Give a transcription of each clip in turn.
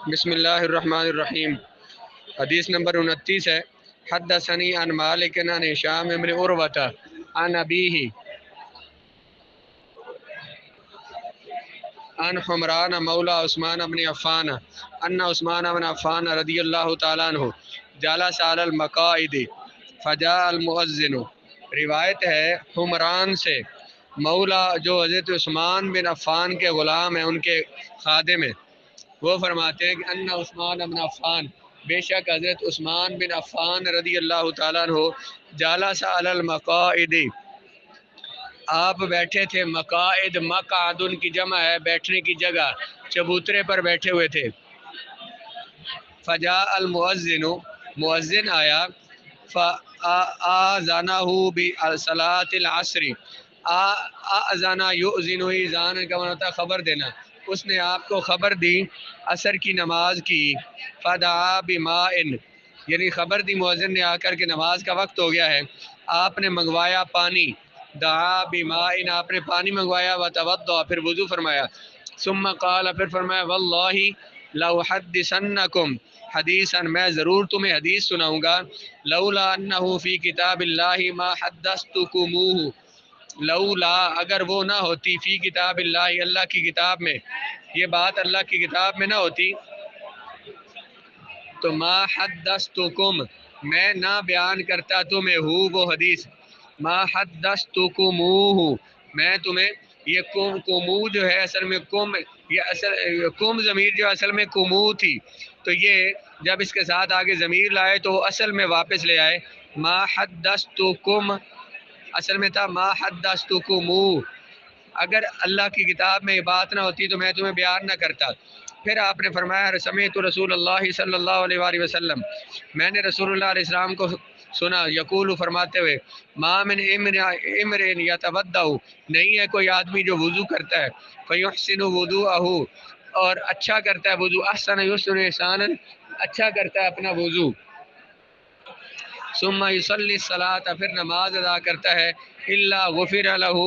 بسم اللہ الرحمن الرحیم۔ حدیث نمبر 29 ہے۔ حدثنی عن مالک عن ہشام بن عروۃ عن ابیہ عن حمران مولا عثمان بن عفان ان عثمان بن عفان رضی اللہ تعالیٰ عنہ جلس علی المقاعد فجاء المؤذن۔ روایت ہے حمران سے، مولا جو حضرت عثمان بن عفان کے غلام ہیں، ان کے خادم ہیں، وہ فرماتے ہیں کہ ان عثمان بن عفان، بے شک حضرت عثمان بن عفان رضی اللہ تعالیٰ عنہ جالس علی المقاعد، آپ بیٹھے تھے، مقاعد مقعد ان کی جمع ہے بیٹھنے کی جگہ، چبوترے پر بیٹھے ہوئے تھے۔ فجاء المؤذن، مؤذن آیا، فآذنہ بصلاۃ العصر، آذن یؤذن، اذان کا معنی ہوتا ہے خبر دینا، اس نے آپ کو خبر دی عصر کی نماز کی۔ فدعا بماء، یعنی خبر دی مؤذن نے آ کر کے نماز کا وقت ہو گیا ہے، آپ نے منگوایا پانی، دعا بماء، آپ نے پانی منگوایا، وتوضا، پھر وضو فرمایا، ثم قال، پھر فرمایا، واللہ لأحدثنکم حدیثا، میں ضرور تمہیں حدیث سناؤں گا، لولا انہ فی کتاب اللہ ما حدثتکموہ، لولا اگر وہ نہ ہوتی، فی کتاب اللہ اللہ کی کتاب میں، یہ بات اللہ کی کتاب میں نہ ہوتی، تو ما حدثتکم، میں نہ بیان کرتا تمہیں وہ حدیث، ما حدثتکموہ، میں تمہیں، یہ کمو جو ہے اصل میں کم، یہ اصل کم ضمیر جو اصل میں کمو تھی، تو یہ جب اس کے ساتھ آگے ضمیر لائے تو اصل میں واپس لے آئے، ما حدثتکم اصل میں تھا ما حدثتکمو، اگر اللہ کی کتاب میں یہ بات نہ ہوتی تو میں تمہیں بیان نہ کرتا۔ پھر آپ نے فرمایا، سمعت رسول اللہ صلی اللہ علیہ وآلہ وسلم، میں نے رسول اللہ علیہ السلام کو سنا، یقول فرماتے ہوئے، ما من امر یتودع، نہیں ہے کوئی آدمی جو وضو کرتا ہے، فیحسن وضوءہ، اور اچھا کرتا ہے وضو، احسن یحسن احسانا، اچھا کرتا ہے اپنا وضو، ثم یصلی الصلاۃ، پھر نماز ادا کرتا ہے، الا غفر لہ،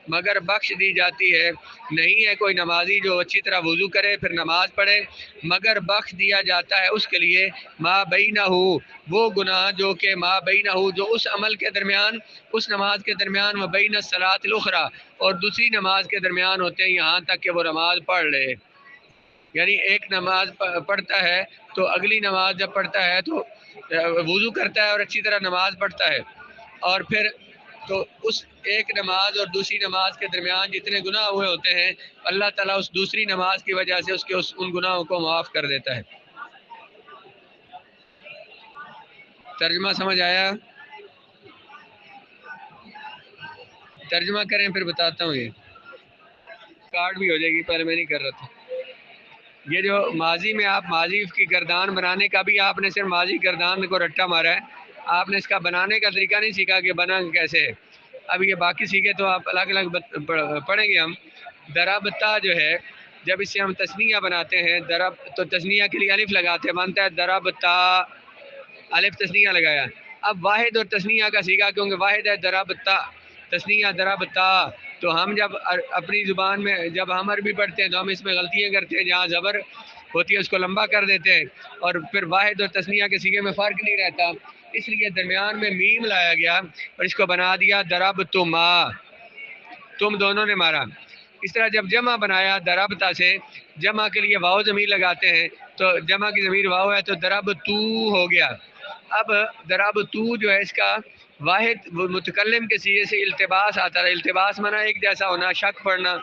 مگر بخش دی جاتی ہے، نہیں ہے کوئی نمازی جو اچھی طرح وضو کرے پھر نماز پڑھے مگر بخش دیا جاتا ہے اس کے لیے، ما بینہ، وہ گناہ جو کہ ما بینہ، جو اس عمل کے درمیان، اس نماز کے درمیان، و بین الصلاۃ الاخری، اور دوسری نماز کے درمیان ہوتے ہیں، یہاں تک کہ وہ نماز پڑھ لے، یعنی ایک نماز پڑھتا ہے تو اگلی نماز جب پڑھتا ہے تو وضو کرتا ہے اور اچھی طرح نماز پڑھتا ہے، اور پھر تو اس ایک نماز اور دوسری نماز کے درمیان جتنے گناہ ہوئے ہوتے ہیں، اللہ تعالیٰ اس دوسری نماز کی وجہ سے اس کے ان گناہوں کو معاف کر دیتا ہے۔ ترجمہ سمجھ آیا؟ ترجمہ کریں پھر بتاتا ہوں، یہ کارڈ بھی ہو جائے گی، پہلے میں نہیں کر رہا تھا۔ یہ جو ماضی میں آپ ماضی کی گردان بنانے کا بھی آپ نے صرف ماضی گردان کو رٹا مارا ہے، آپ نے اس کا بنانے کا طریقہ نہیں سیکھا کہ بنا کیسے ہے۔ اب یہ باقی سیکھے تو آپ الگ الگ پڑھیں گے ہم۔ دربتا جو ہے، جب اس سے ہم تثنیہ بناتے ہیں، درب تو تثنیہ کے لیے الف لگاتے ہیں، بنتا ہے دربتا، الف تثنیہ لگایا۔ اب واحد اور تثنیہ کا سیکھا کیونکہ واحد ہے دربتا، تثنیہ دربتا، تو ہم جب اپنی زبان میں جب ہم عربی پڑھتے ہیں تو ہم اس میں غلطیاں کرتے ہیں، جہاں زبر ہوتی ہے اس کو لمبا کر دیتے ہیں، اور پھر واحد اور تثنیہ کے سیغے میں فرق نہیں رہتا، اس لیے درمیان میں میم لایا گیا اور اس کو بنا دیا دربتما، تم دونوں نے مارا۔ اس طرح جب جمع بنایا دربتا سے، جمع کے لیے واو ضمیر لگاتے ہیں، تو جمع کی ضمیر واو ہے تو دربتو ہو گیا۔ اب دربتو جو ہے اس کا واحد متکلم کے سیغے سے التباس آتا ہے، التباس مانا ایک جیسا ہونا، شک پڑنا،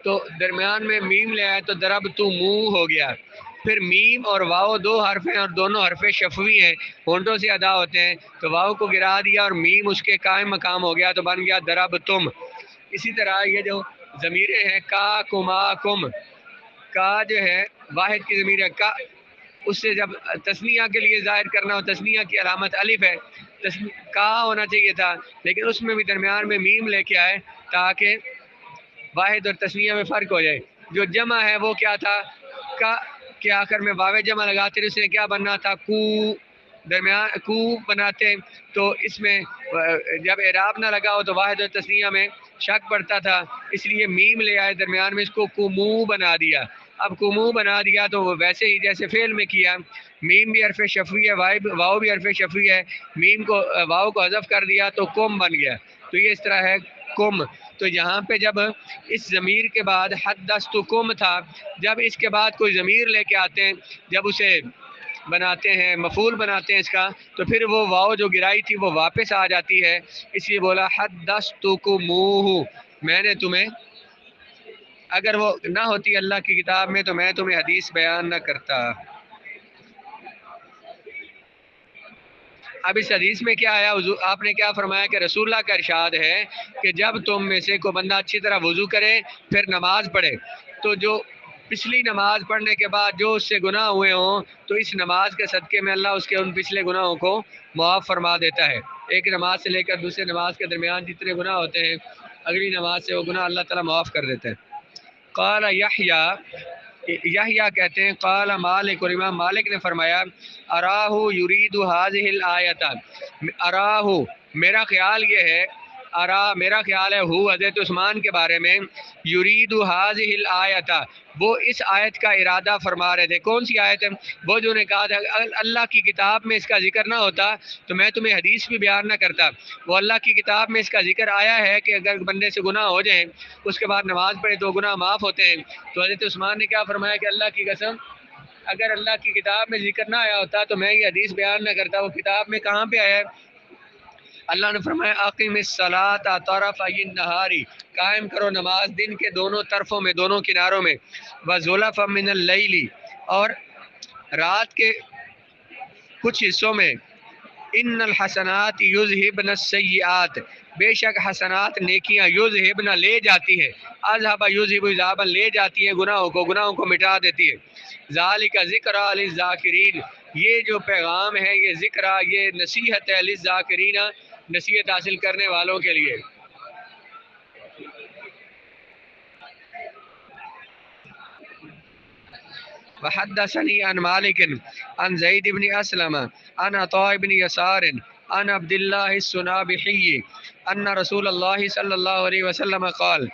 تو درمیان میں میم لے آئے تو دربتمو ہو گیا۔ پھر میم اور واو دو حرف ہیں اور دونوں حرف شفوی ہیں، ہونٹوں سے ادا ہوتے ہیں، تو واو کو گرا دیا اور میم اس کے قائم مقام ہو گیا تو بن گیا دربتم۔ اسی طرح یہ جو ضمیریں ہیں، کا کما کم، کا جو ہے واحد کی ضمیر ہے کا، اس سے جب تثنیہ کے لیے ظاہر کرنا ہو، تثنیہ کی علامت الف ہے، کا ہونا چاہیے تھا، لیکن اس میں بھی درمیان میں میم لے کے آئے تاکہ واحد اور تثنیہ میں فرق ہو جائے۔ جو جمع ہے وہ کیا تھا، کا کے آخر میں واو جمع لگاتے ہیں، اس نے کیا بننا تھا، کو، درمیان کو بناتے، تو اس میں جب اعراب نہ لگا ہو تو واحد اور تثنیہ میں شک پڑتا تھا، اس لیے میم لے آئے درمیان میں، اس کو کمو بنا دیا۔ اب کمو بنا دیا تو وہ ویسے ہی جیسے فعل میں کیا، میم بھی حرف شفوی ہے، واؤ بھی حرف شفوی ہے، میم کو واؤ کو حذف کر دیا تو کم بن گیا، تو یہ اس طرح ہے کم۔ تو یہاں پہ جب اس ضمیر کے بعد حدثتکم تھا، جب اس کے بعد کوئی ضمیر لے کے آتے ہیں، جب اسے بناتے ہیں مفعول بناتے ہیں اس کا، تو پھر وہ واؤ جو گرائی تھی وہ واپس آ جاتی ہے، اس لیے بولا حدثتکموہ، میں نے تمہیں، اگر وہ نہ ہوتی اللہ کی کتاب میں تو میں تمہیں حدیث بیان نہ کرتا۔ اب اس حدیث میں کیا آیا، آپ نے کیا فرمایا کہ رسول اللہ کا ارشاد ہے کہ جب تم میں سے کوئی بندہ اچھی طرح وضو کرے پھر نماز پڑھے، تو جو پچھلی نماز پڑھنے کے بعد جو اس سے گناہ ہوئے ہوں تو اس نماز کے صدقے میں اللہ اس کے ان پچھلے گناہوں کو معاف فرما دیتا ہے۔ ایک نماز سے لے کر دوسرے نماز کے درمیان جتنے گناہ ہوتے ہیں، اگلی نماز سے وہ گناہ اللہ تعالیٰ معاف کر دیتے ہیں۔ قال یحییٰ کہتے ہیں قال مالک، اور امام مالک نے فرمایا اراہ یرید هذه الآیۃ، اراہ میرا خیال یہ ہے، میرا خیال ہے حضرت عثمان کے بارے میں، یرید هذه الآیۃ، وہ اس آیت کا ارادہ فرما رہے تھے۔ کون سی آیت ہے؟ وہ جو نے کہا تھا اللہ کی کتاب میں اس کا ذکر نہ ہوتا تو میں تمہیں حدیث بھی بیان نہ کرتا، وہ اللہ کی کتاب میں اس کا ذکر آیا ہے کہ اگر بندے سے گناہ ہو جائیں اس کے بعد نماز پڑھے تو گناہ معاف ہوتے ہیں، تو حضرت عثمان نے کیا فرمایا کہ اللہ کی قسم اگر اللہ کی کتاب میں ذکر نہ آیا ہوتا تو میں یہ حدیث بیان نہ کرتا۔ وہ کتاب میں کہاں پہ آیا ہے؟ اللہ نے فرمایا اقیم الصلاۃ طرفی النہار، قائم کرو نماز دن کے دونوں طرفوں میں، دونوں کناروں میں، وزلفا من اللیل، اور رات کے کچھ حصوں میں، ان الحسنات یذہبن السیئات، بے شک حسنات نیکیاں، یذہبن لے جاتی ہے، اذهب یذہب اذهابا لے جاتی ہے گناہوں کو مٹا دیتی ہے، ذالک ذکری للذاکرین، یہ جو پیغام ہے یہ ذکر، یہ نصیحت ہے، للذاکرین نصیحت حاصل کرنے والوں کے لیے۔ وحدثني عن مالك عن زيد بن أسلم عن عطاء بن يسار عن عبد الله السنابحي أن رسول الله صلی اللہ علیہ وسلم قال،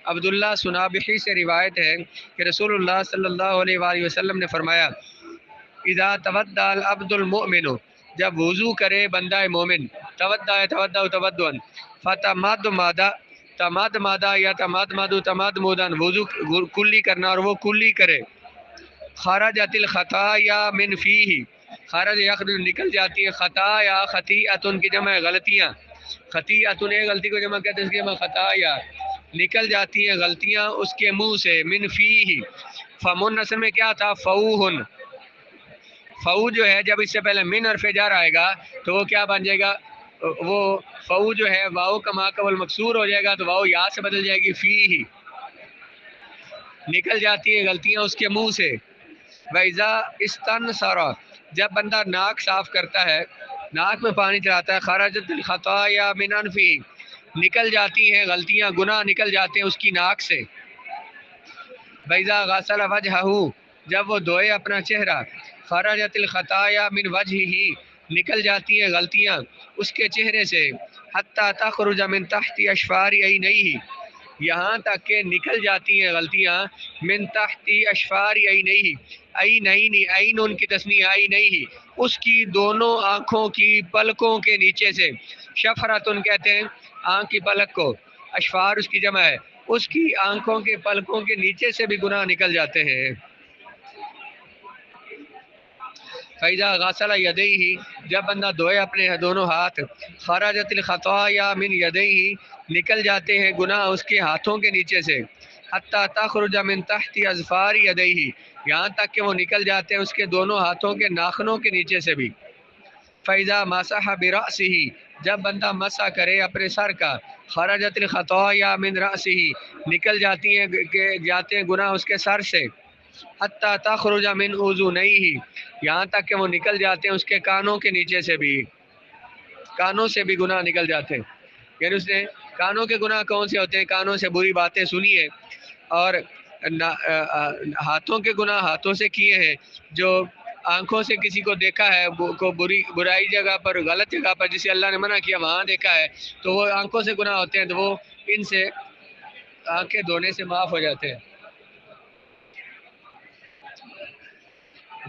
عبداللہ سنابحی سے روایت ہے کہ رسول اللہ صلی اللہ علیہ وآلہ وسلم نے فرمایا اذا تودع العبد المؤمن، جب وضو کرے بندہ مومن، تودع تودعا فتمدمد یا تمدمدن، وضو کلی کرنا اور وہ کلی کرے، خرجت الخطایا من فیہ، خرج یخرج نکل جاتی ہے، خطایا خطیئتن کی جمع غلطیاں، خطیئتن ایک غلطی کو جمع کہتے ہیں، اس کی جمع خطایا، نکل جاتی ہیں غلطیاں اس کے منہ سے، من فیہ، فمن اصل میں کیا تھا، فوہن، فو جو ہے جب اس سے پہلے من حرف جر آئے گا تو وہ کیا بن جائے گا، وہ فو جو ہے واؤ کا ما قبل مکسور ہو جائے گا تو واؤ یا سے بدل جائے گی، فی ہی، نکل جاتی ہیں غلطیاں اس کے منہ سے۔ وَإِذَا اسْتَنْصَرَ، جب بندہ ناک صاف کرتا ہے، ناک میں پانی چلاتا ہے، خرجت الخطایا من انفی، نکل جاتی ہیں غلطیاں، گناہ نکل جاتے ہیں اس کی ناک سے۔ وَإِذَا غَسَلَ وَجْهَهُ، جب وہ دھوئے اپنا چہرہ، خرجت الخطایا من وجهه، نکل جاتی ہیں غلطیاں اس کے چہرے سے، حتی تخرج من تحت اشفار عینیہ، یہاں تک کہ نکل جاتی ہیں غلطیاں من تحت اشفار عینیہ، عینین، عین ان کی تسنیہ، عینیہ اس کی دونوں آنکھوں کی پلکوں کے نیچے سے، شفرتن کہتے ہیں آنکھ کی پلک کو، اشفار اس کی جمع ہے، اس کی آنکھوں کے پلکوں کے نیچے سے بھی گناہ نکل جاتے ہیں۔ فَإِذَا غَسَلَ يَدَيْهِ، جب بندہ دھوئے اپنے دونوں ہاتھ، خرجت الخطایا من يَدَيْهِ، نکل جاتے ہیں گناہ اس کے ہاتھوں کے نیچے سے، حتی تخرج من تحت اظفار يَدَيْهِ، یہاں تک کہ وہ نکل جاتے ہیں اس کے دونوں ہاتھوں کے ناخنوں کے نیچے سے بھی۔ فَإِذَا مَسَحَ بِرَأْسِهِ، جب بندہ مسح کرے اپنے سر کا، خرجت الخطایا من رأسه، نکل جاتی ہیں گناہ اس کے سر سے، حتی تخرج من اذنیہ، یہاں تک کہ وہ نکل جاتے ہیں اس کے کانوں کے نیچے سے بھی، کانوں سے بھی گناہ نکل جاتے ہیں۔ یعنی اس نے کانوں کے گناہ کون سے ہوتے ہیں، کانوں سے بری باتیں سنی ہے، اور ہاتھوں کے گناہ ہاتھوں سے کیے ہیں، جو آنکھوں سے کسی کو دیکھا ہے کو برائی جگہ پر، غلط جگہ پر جسے اللہ نے منع کیا وہاں دیکھا ہے تو وہ آنکھوں سے گناہ ہوتے ہیں، تو وہ ان سے آنکھیں دھونے سے معاف ہو جاتے ہیں۔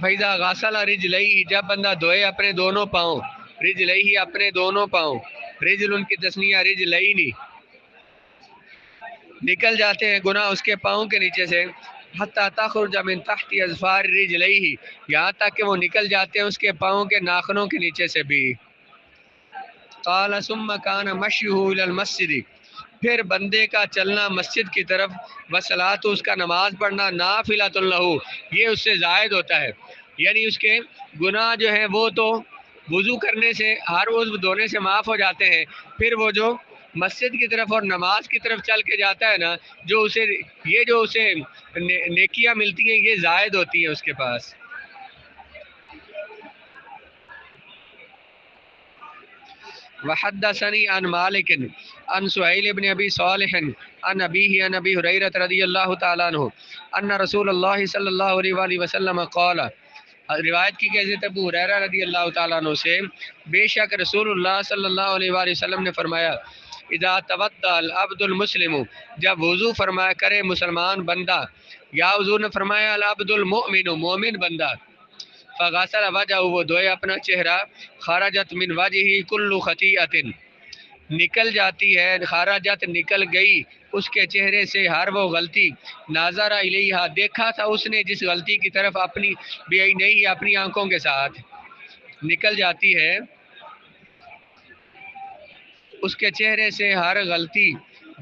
فیضا غسل رجلئی، جب بندہ دھوئے اپنے دونوں پاؤں، رجلئی اپنے دونوں پاؤں، رجل ان کی تسنیہ رجلئی، نکل جاتے ہیں گناہ اس کے پاؤں کے نیچے سے، حتی تخرج من تحت اظفار رجلئی، یہاں تک کہ وہ نکل جاتے ہیں اس کے پاؤں کے ناخنوں کے نیچے سے بھی۔ قال ثم كان مشيه الى المسجد، پھر بندے کا چلنا مسجد کی طرف، وصلاۃ اس کا نماز پڑھنا، نافلۃ لہ، یہ اس سے زائد ہوتا ہے، یعنی اس کے گناہ جو ہیں وہ تو وضو کرنے سے، ہر عضو دھونے سے معاف ہو جاتے ہیں، پھر وہ جو مسجد کی طرف اور نماز کی طرف چل کے جاتا ہے نا، جو اسے نیکیاں ملتی ہیں یہ زائد ہوتی ہیں اس کے پاس۔ وحدثني عن مالك عن سهيل بن ابي صالح عن ابيه عن ابي هريره رضي الله تعالى عنه ان رسول الله صلى الله عليه وسلم قال، روایت کی کہ حضرت ابو ہریرہ رضی اللہ تعالیٰ عنہ سے، بے شک رسول اللہ صلی اللہ علیہ وآلہ وسلم نے فرمایا، اذا توضأ العبد المسلم، جب وضو فرمایا کرے مسلمان بندہ، یا حضور نے فرمایا العبد المؤمن، مومن بندہ، فغسل وجہہ، وہ دھوئے اپنا چہرہ، خرجت من وجہہ کل خطیئۃ، نکل جاتی ہے، خرجت نکل گئی اس کے چہرے سے ہر وہ غلطی، ناظر الیہا، دیکھا تھا اس نے جس غلطی کی طرف، اپنی بعینیہ، اپنی آنکھوں کے ساتھ نکل جاتی ہے اس کے چہرے سے ہر غلطی،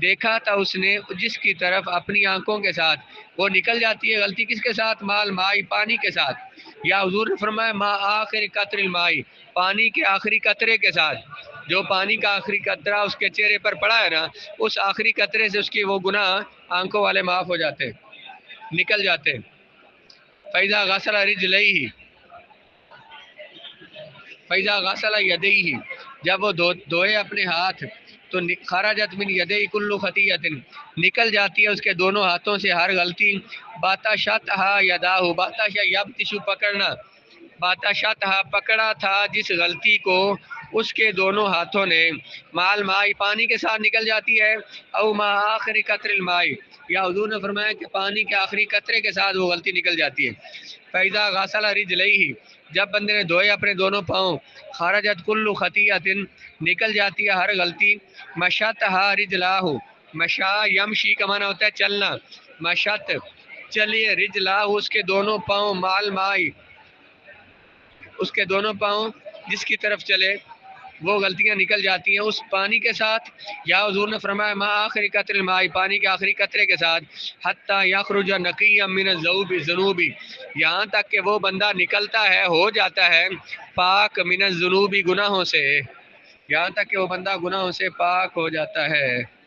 دیکھا تھا اس نے جس کی طرف اپنی آنکھوں کے ساتھ، وہ نکل جاتی ہے غلطی کس کے ساتھ؟ مال مائی، پانی کے ساتھ، یا حضور نے فرمایا ما آخر قطر المائی، پانی کے آخری قطرے کے ساتھ، جو پانی کا آخری قطرہ اس کے چہرے پر پڑا ہے نا، اس آخری قطرے سے اس کی وہ گناہ آنکھوں والے معاف ہو جاتے، نکل جاتے۔ فیضا غسل رجلئی، فیضا غسل یدیہ، جب وہ دھوئے اپنے ہاتھ، تو خرجت من یدی کل خطیۃ، نکل جاتی ہے اس کے دونوں ہاتھوں سے ہر غلطی، باتاشتھا یداہ، باتاشا یبتشو، پکڑنا، باتاشتھا پکڑا تھا جس غلطی کو اس کے دونوں ہاتھوں نے، مال مائی، پانی کے ساتھ نکل جاتی ہے، او ما آخری قطر المائی، یا حضور نے فرمایا کہ پانی کے آخری قطرے کے ساتھ وہ غلطی نکل جاتی ہے۔ فیضا غسل رجلئی، جب بندے نے دھوئے اپنے دونوں پاؤں، خرجت کل خطیۃ، نکل جاتی ہے ہر غلطی، مشتھا رجلاہ، مشا یمشی کا معنی ہوتا ہے چلنا، مشت چلیے، رجلاہ اس کے دونوں پاؤں، مال مائی اس کے دونوں پاؤں جس کی طرف چلے وہ غلطیاں نکل جاتی ہیں اس پانی کے ساتھ، یا حضور نے فرمایا ما آخری قطر المائی، پانی کے آخری قطرے کے ساتھ، حتی یخرج نقیا من الذنوب، یہاں تک کہ وہ بندہ نکلتا ہے، ہو جاتا ہے پاک، من الذنوب، گناہوں سے، یہاں تک کہ وہ بندہ گناہوں سے پاک ہو جاتا ہے۔